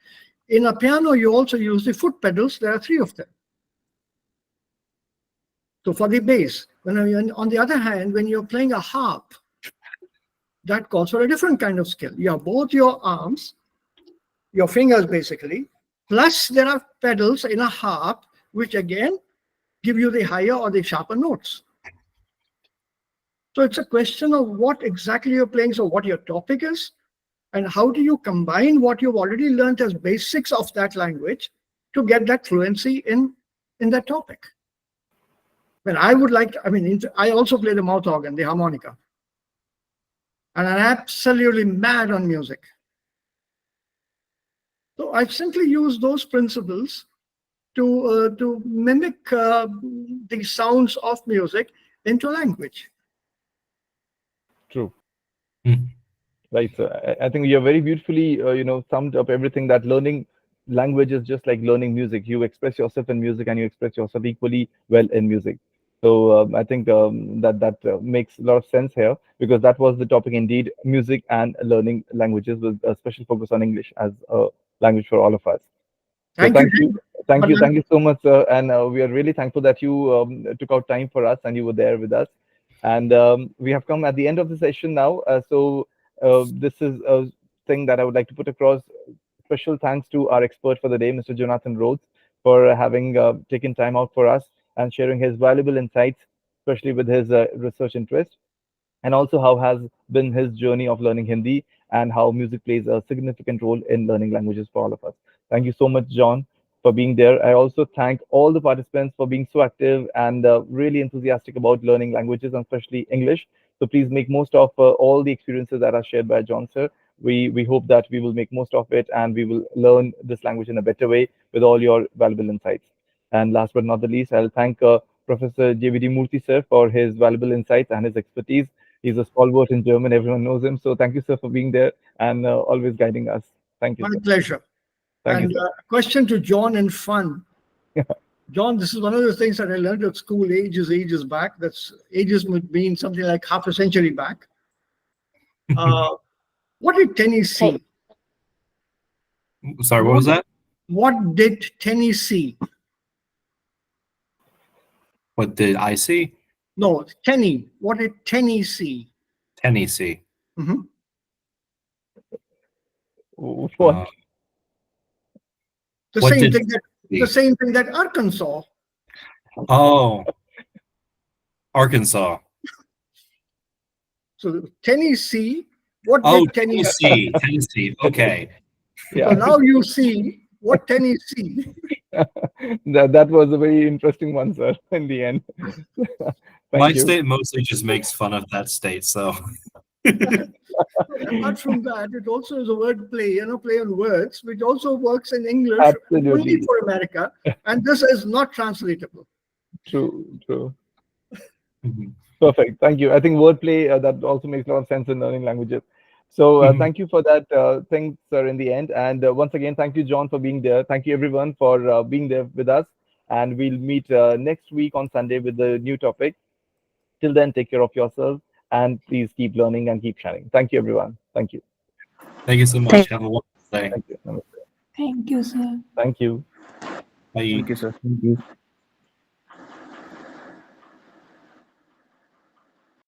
In a piano, you also use the foot pedals. There are 3 of them. So for the bass, on the other hand, when you're playing a harp, that calls for a different kind of skill. You have both your arms, your fingers basically, plus there are pedals in a harp, which again give you the higher or the sharper notes. So it's a question of what exactly you're playing, so what your topic is, and how do you combine what you've already learned as basics of that language to get that fluency in that topic. When I would like to, I also play the mouth organ, the harmonica. And I'm absolutely mad on music. So I've simply used those principles to mimic the sounds of music into language. True. Right. So I think you have very beautifully, summed up everything that learning language is just like learning music. You express yourself in music, and you express yourself equally well in music. So I think that makes a lot of sense here, because that was the topic indeed: music and learning languages, with a special focus on English as a language for all of us. So Thank you. thank you so much, sir. And we are really thankful that you took out time for us and you were there with us. And we have come at the end of the session now. So this is a thing that I would like to put across. Special thanks to our expert for the day, Mr. Johnathan Rhodes, for having taken time out for us and sharing his valuable insights, especially with his research interest, and also how has been his journey of learning Hindi and how music plays a significant role in learning languages for all of us. Thank you so much, John, for being there. I also thank all the participants for being so active and really enthusiastic about learning languages, and especially English. So please make most of all the experiences that are shared by John, sir. We hope that we will make most of it and we will learn this language in a better way with all your valuable insights. And last but not the least, I'll thank Professor JVD Murthy, sir, for his valuable insights and his expertise. He's a stalwart in German. Everyone knows him. So thank you, sir, for being there and always guiding us. Thank you, My sir. pleasure. Thank And you, sir. question to John in fun. John, this is one of the things that I learned at school ages back. That's ages would mean something like half a century back. What did Tennessee? Sorry, what was that? What did Tennessee? What did I see? No, Tenny. What did Tennessee? Tennessee. Mm-hmm. What? The What same did thing that the same thing that Arkansas. Oh, Arkansas. So Tennessee. What Oh, did Tennessee? Tennessee. Tennessee. Okay. So Yeah, now you see what Tennessee. that was a very interesting one, sir, in the end. My Thank you. state mostly just makes fun of that state, so. Apart from that, it also is a word play, play on words, which also works in English Absolutely. only for America, and this is not translatable. True. Mhm. Perfect. Thank you. I think wordplay that also makes a lot of sense in learning languages. So Mhm. thank you for that thing, sir, in the end. And once again, thank you, John, for being there. Thank you, everyone, for being there with us. And we'll meet next week on Sunday with the new topic. Till then, take care of yourselves and please keep learning and keep sharing. Thank you, everyone. Thank you. Thank you so much. Have a wonderful day. Thank you. Namaste. Thank you, sir. Thank you. Bye. Thank you, sir. Thank you.